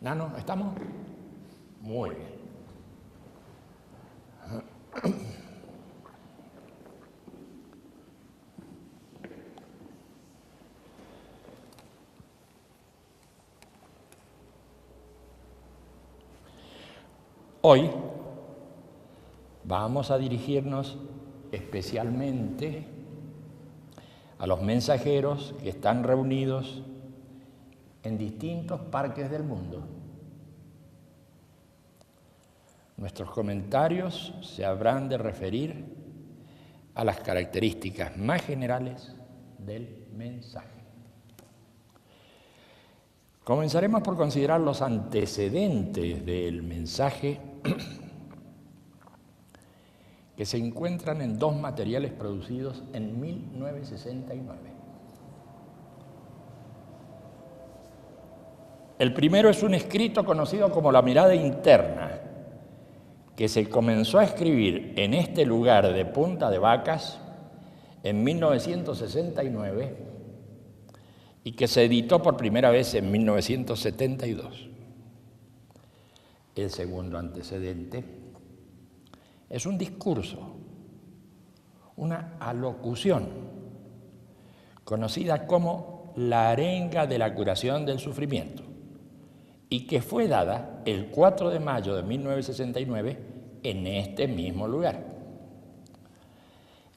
Nano, ¿estamos? Muy bien. Hoy vamos a dirigirnos especialmente a los mensajeros que están reunidos en distintos parques del mundo. Nuestros comentarios se habrán de referir a las características más generales del mensaje. Comenzaremos por considerar los antecedentes del mensaje que se encuentran en dos materiales producidos en 1969. El primero es un escrito conocido como La mirada interna, que se comenzó a escribir en este lugar de Punta de Vacas en 1969 y que se editó por primera vez en 1972. El segundo antecedente es un discurso, una alocución, conocida como la arenga de la curación del sufrimiento, y que fue dada el 4 de mayo de 1969 en este mismo lugar.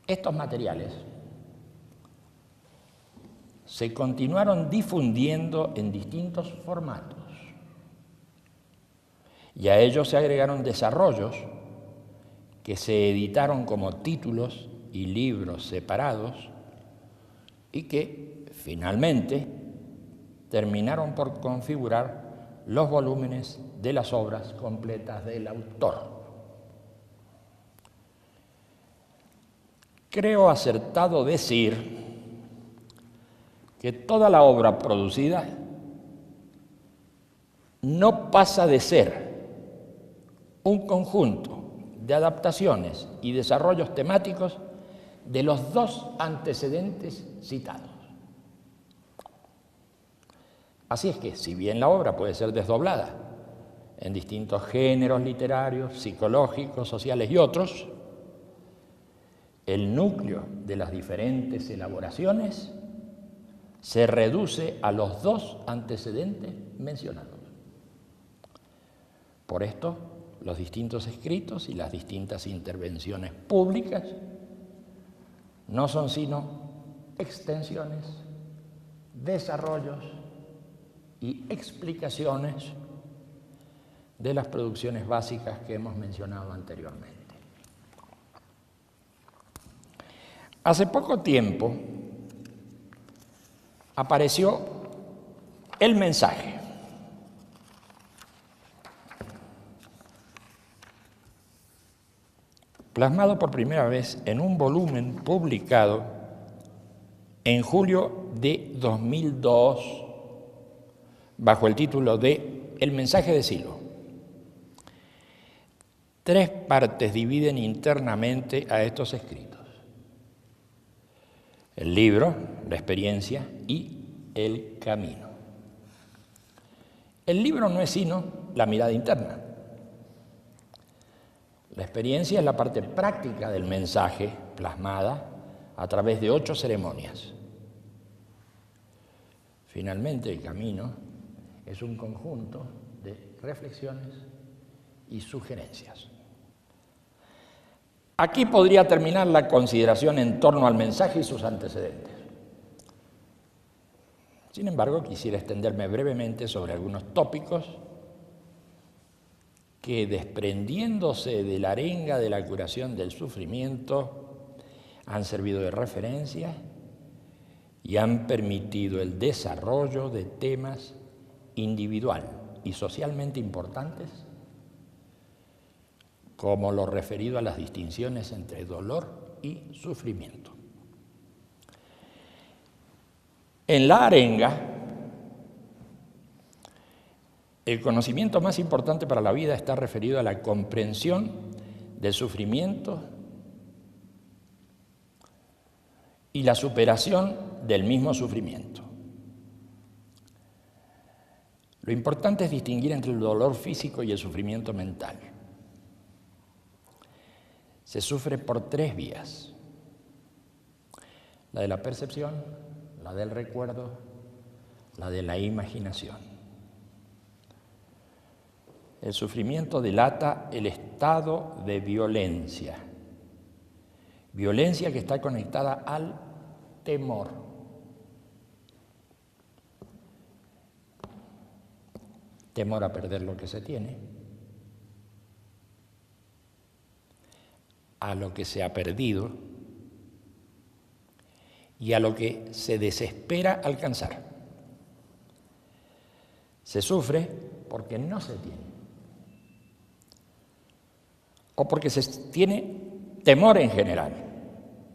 Estos materiales se continuaron difundiendo en distintos formatos y a ellos se agregaron desarrollos que se editaron como títulos y libros separados y que finalmente terminaron por configurar los volúmenes de las obras completas del autor. Creo acertado decir que toda la obra producida no pasa de ser un conjunto de adaptaciones y desarrollos temáticos de los dos antecedentes citados. Así es que, si bien la obra puede ser desdoblada en distintos géneros literarios, psicológicos, sociales y otros, el núcleo de las diferentes elaboraciones se reduce a los dos antecedentes mencionados. Por esto, los distintos escritos y las distintas intervenciones públicas no son sino extensiones, desarrollos y explicaciones de las producciones básicas que hemos mencionado anteriormente. Hace poco tiempo apareció el mensaje. Plasmado por primera vez en un volumen publicado en julio de 2002 bajo el título de El mensaje de Silo. 3 partes dividen internamente a estos escritos: el libro, la experiencia y el camino. El libro no es sino la mirada interna. La experiencia es la parte práctica del mensaje plasmada a través de 8 ceremonias. Finalmente, el camino es un conjunto de reflexiones y sugerencias. Aquí podría terminar la consideración en torno al mensaje y sus antecedentes. Sin embargo, quisiera extenderme brevemente sobre algunos tópicos que, desprendiéndose de la arenga de la curación del sufrimiento, han servido de referencia y han permitido el desarrollo de temas individual y socialmente importantes, como lo referido a las distinciones entre dolor y sufrimiento. En la arenga, el conocimiento más importante para la vida está referido a la comprensión del sufrimiento y la superación del mismo sufrimiento. Lo importante es distinguir entre el dolor físico y el sufrimiento mental. Se sufre por 3 vías: la de la percepción, la del recuerdo, la de la imaginación. El sufrimiento delata el estado de violencia, violencia que está conectada al temor. Temor a perder lo que se tiene, a lo que se ha perdido y a lo que se desespera alcanzar. Se sufre porque no se tiene, o porque se tiene temor en general,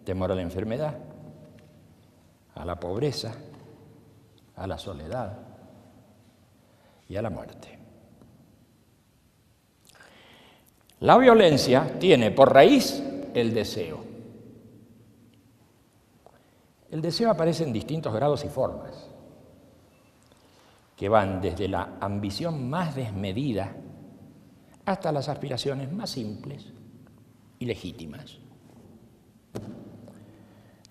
temor a la enfermedad, a la pobreza, a la soledad y a la muerte. La violencia tiene por raíz el deseo. El deseo aparece en distintos grados y formas, que van desde la ambición más desmedida hasta las aspiraciones más simples y legítimas.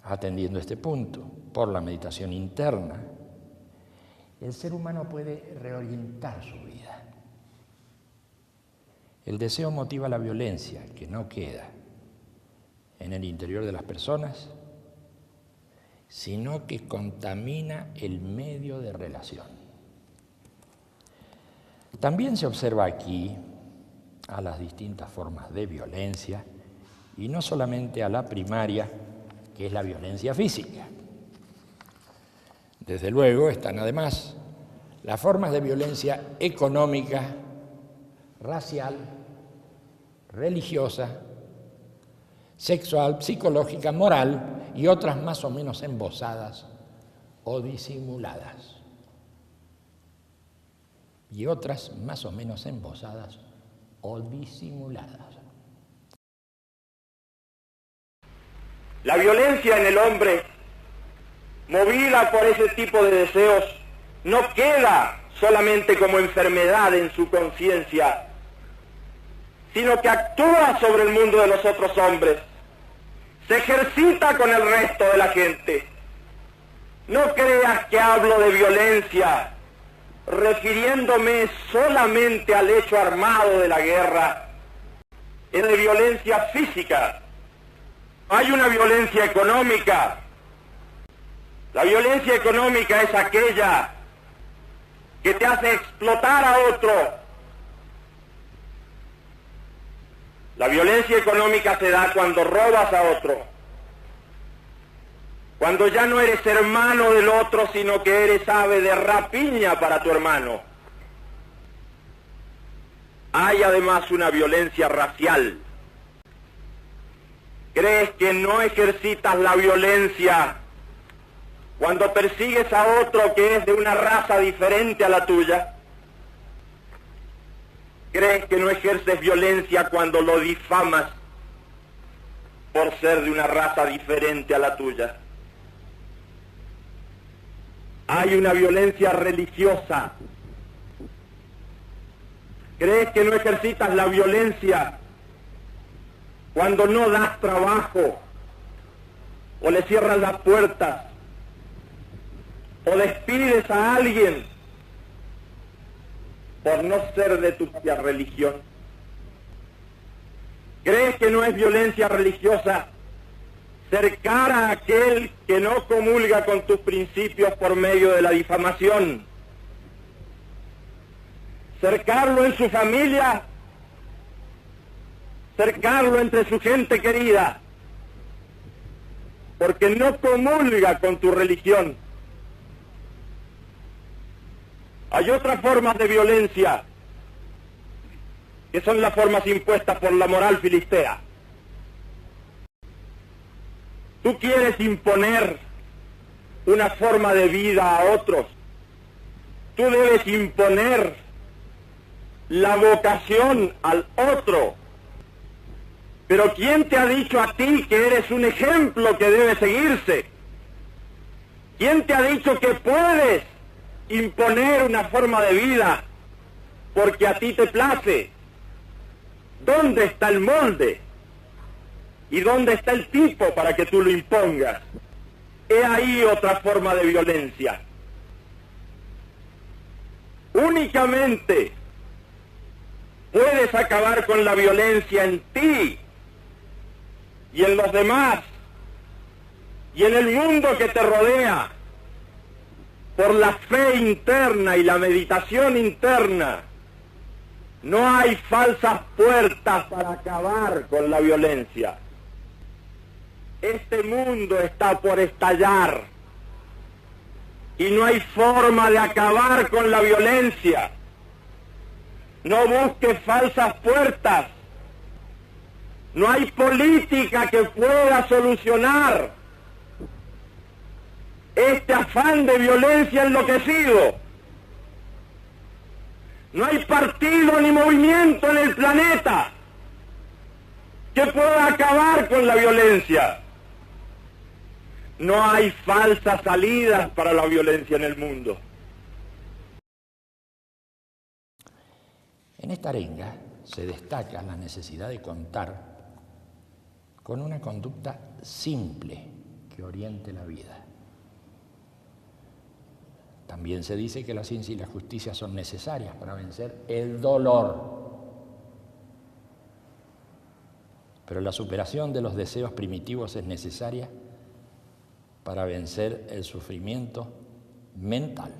Atendiendo este punto, por la meditación interna, el ser humano puede reorientar su vida. El deseo motiva la violencia, que no queda en el interior de las personas, sino que contamina el medio de relación. También se observa aquí a las distintas formas de violencia, y no solamente a la primaria, que es la violencia física. Desde luego están además las formas de violencia económica, racial, religiosa, sexual, psicológica, moral y otras más o menos embozadas o disimuladas. Y otras más o menos embozadas o disimuladas. La violencia en el hombre, movida por ese tipo de deseos, no queda solamente como enfermedad en su conciencia, sino que actúa sobre el mundo de los otros hombres, se ejercita con el resto de la gente. No creas que hablo de violencia refiriéndome solamente al hecho armado de la guerra, es de violencia física. Hay una violencia económica. La violencia económica es aquella que te hace explotar a otro. La violencia económica se da cuando robas a otro, cuando ya no eres hermano del otro, sino que eres ave de rapiña para tu hermano. Hay además una violencia racial. ¿Crees que no ejercitas la violencia cuando persigues a otro que es de una raza diferente a la tuya? ¿Crees que no ejerces violencia cuando lo difamas por ser de una raza diferente a la tuya? Hay una violencia religiosa. ¿Crees que no ejercitas la violencia cuando no das trabajo, o le cierras las puertas, o despides a alguien por no ser de tu propia religión? ¿Crees que no es violencia religiosa cercar a aquel que no comulga con tus principios por medio de la difamación? Cercarlo en su familia, cercarlo entre su gente querida, porque no comulga con tu religión. Hay otras formas de violencia, que son las formas impuestas por la moral filistea. Tú quieres imponer una forma de vida a otros. Tú debes imponer la vocación al otro. Pero ¿quién te ha dicho a ti que eres un ejemplo que debe seguirse? ¿Quién te ha dicho que puedes imponer una forma de vida porque a ti te place. ¿Dónde está el molde? ¿Y dónde está el tipo para que tú lo impongas? He ahí otra forma de violencia. Únicamente puedes acabar con la violencia en ti y en los demás y en el mundo que te rodea por la fe interna y la meditación interna. No hay falsas puertas para acabar con la violencia. Este mundo está por estallar y no hay forma de acabar con la violencia. No busques falsas puertas. No hay política que pueda solucionar este afán de violencia enloquecido. No hay partido ni movimiento en el planeta que pueda acabar con la violencia. No hay falsas salidas para la violencia en el mundo. En esta arenga se destaca la necesidad de contar con una conducta simple que oriente la vida. También se dice que la ciencia y la justicia son necesarias para vencer el dolor. Pero la superación de los deseos primitivos es necesaria para vencer el sufrimiento mental.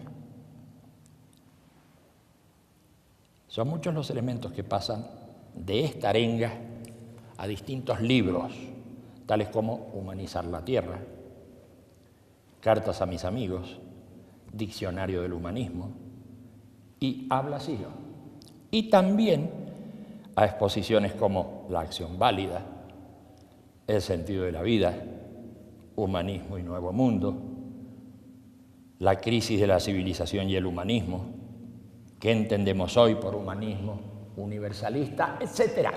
Son muchos los elementos que pasan de esta arenga a distintos libros, tales como Humanizar la Tierra, Cartas a mis amigos, Diccionario del Humanismo y Habla Siglo. Y también a exposiciones como La acción válida, El sentido de la vida, Humanismo y Nuevo Mundo, La crisis de la civilización y el humanismo, ¿Qué entendemos hoy por humanismo universalista?, etcétera.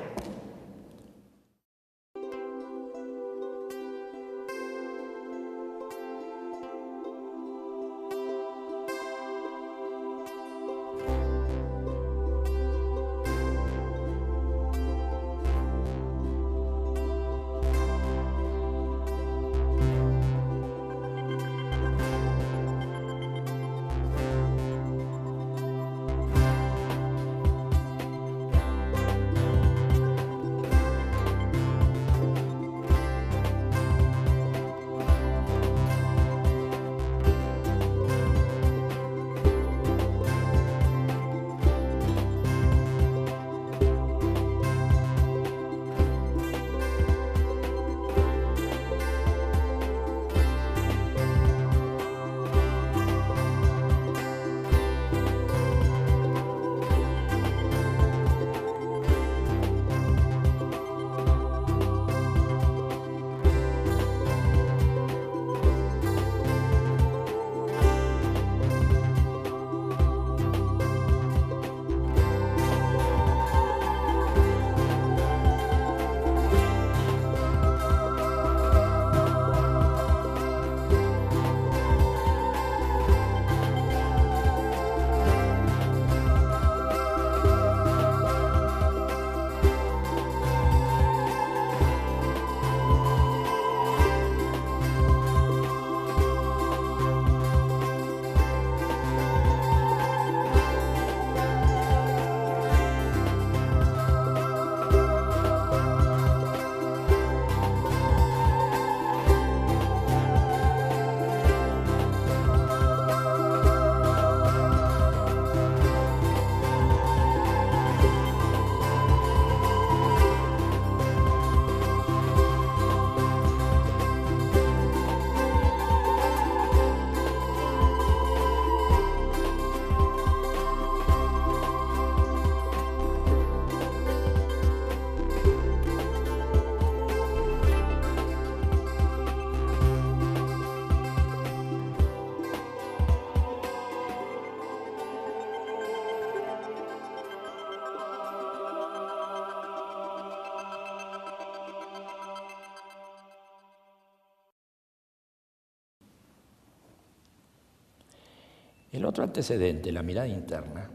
El otro antecedente, la mirada interna,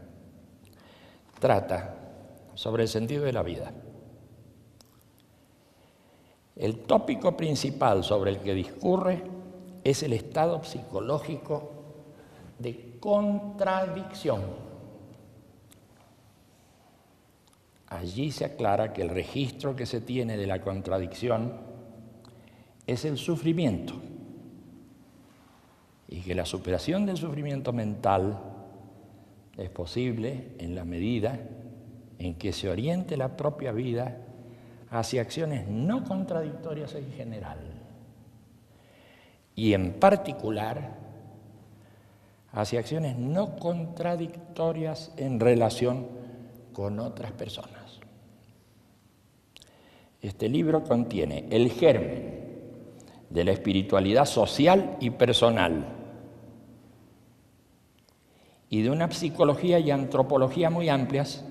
trata sobre el sentido de la vida. El tópico principal sobre el que discurre es el estado psicológico de contradicción. Allí se aclara que el registro que se tiene de la contradicción es el sufrimiento y que la superación del sufrimiento mental es posible en la medida en que se oriente la propia vida hacia acciones no contradictorias en general y en particular hacia acciones no contradictorias en relación con otras personas. Este libro contiene el germen de la espiritualidad social y personal y de una psicología y antropología muy amplias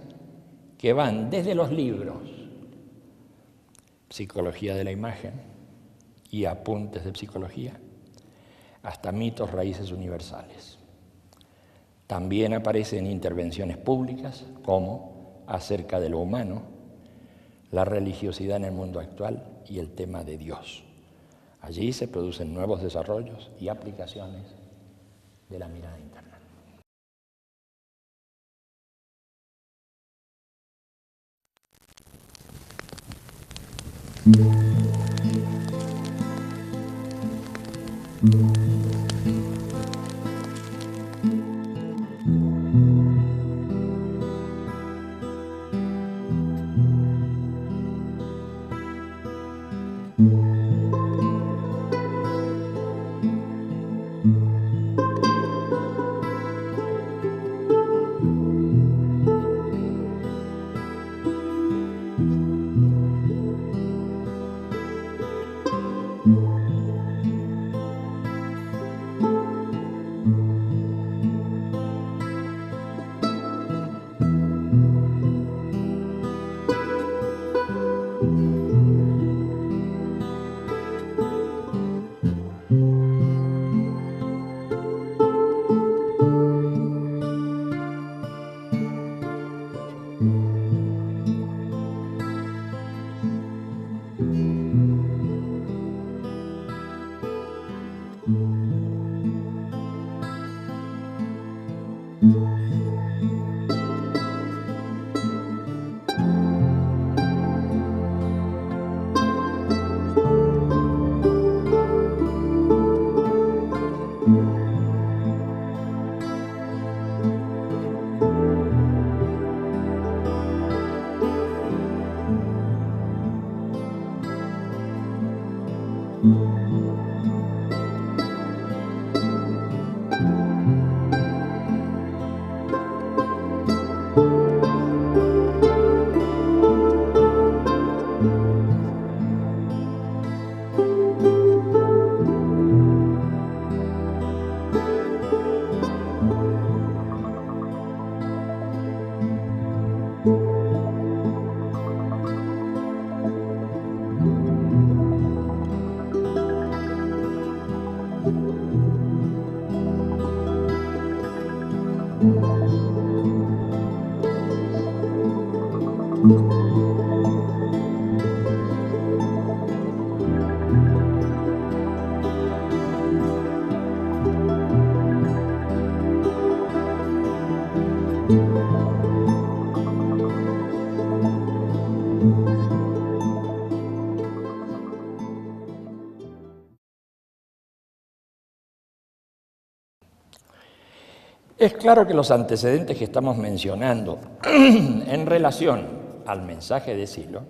que van desde los libros Psicología de la Imagen y Apuntes de Psicología hasta Mitos, Raíces Universales. También aparecen intervenciones públicas como Acerca de lo humano, la religiosidad en el mundo actual y el tema de Dios. Allí se producen nuevos desarrollos y aplicaciones de la mirada interna. Es claro que los antecedentes que estamos mencionando en relación al mensaje de Silo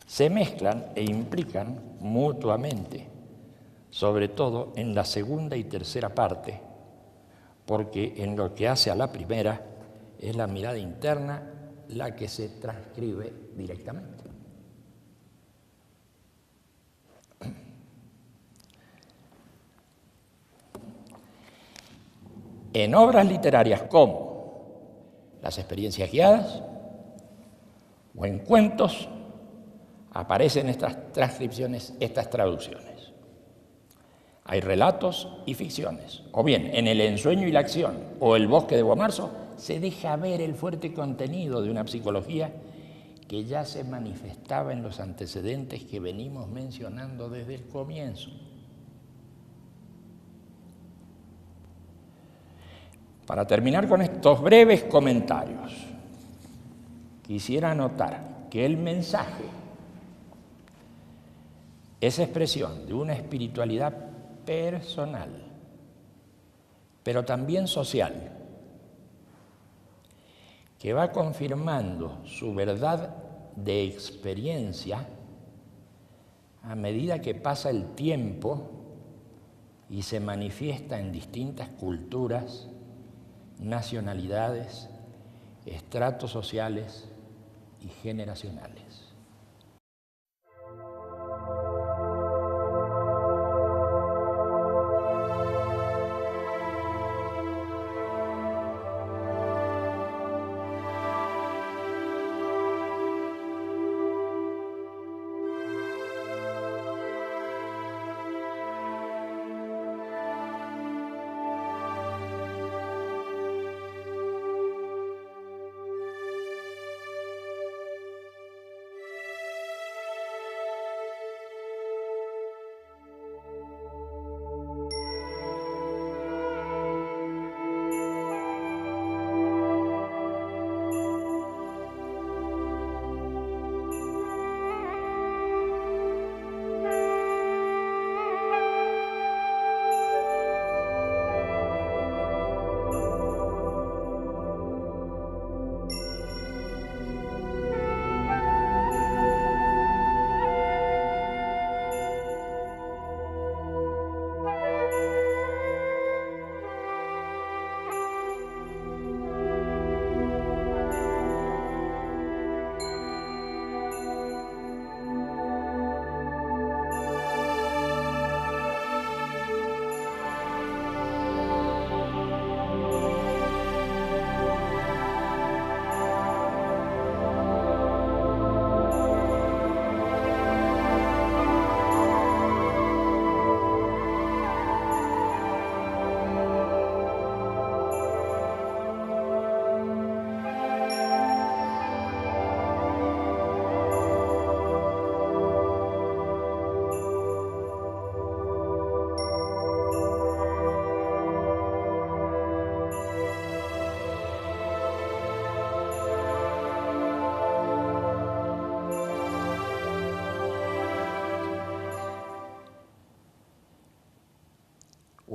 se mezclan e implican mutuamente, sobre todo en la segunda y tercera parte, porque en lo que hace a la primera es la mirada interna la que se transcribe directamente. En obras literarias como las experiencias guiadas o en cuentos aparecen estas transcripciones, estas traducciones. Hay relatos y ficciones. O bien, en El ensueño y la acción o El bosque de Bomarzo se deja ver el fuerte contenido de una psicología que ya se manifestaba en los antecedentes que venimos mencionando desde el comienzo. Para terminar con estos breves comentarios, quisiera anotar que el mensaje es expresión de una espiritualidad personal, pero también social, que va confirmando su verdad de experiencia a medida que pasa el tiempo y se manifiesta en distintas culturas, nacionalidades, estratos sociales y generacionales.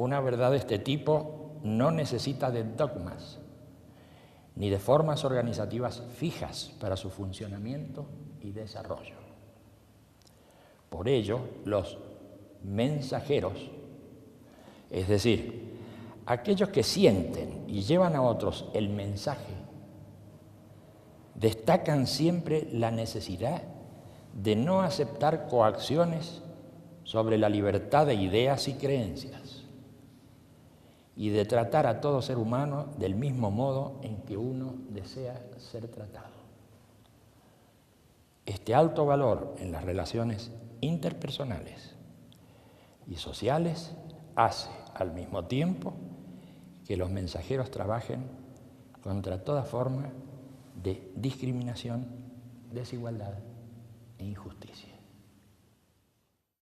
Una verdad de este tipo no necesita de dogmas ni de formas organizativas fijas para su funcionamiento y desarrollo. Por ello, los mensajeros, es decir, aquellos que sienten y llevan a otros el mensaje, destacan siempre la necesidad de no aceptar coacciones sobre la libertad de ideas y creencias, y de tratar a todo ser humano del mismo modo en que uno desea ser tratado. Este alto valor en las relaciones interpersonales y sociales hace al mismo tiempo que los mensajeros trabajen contra toda forma de discriminación, desigualdad e injusticia.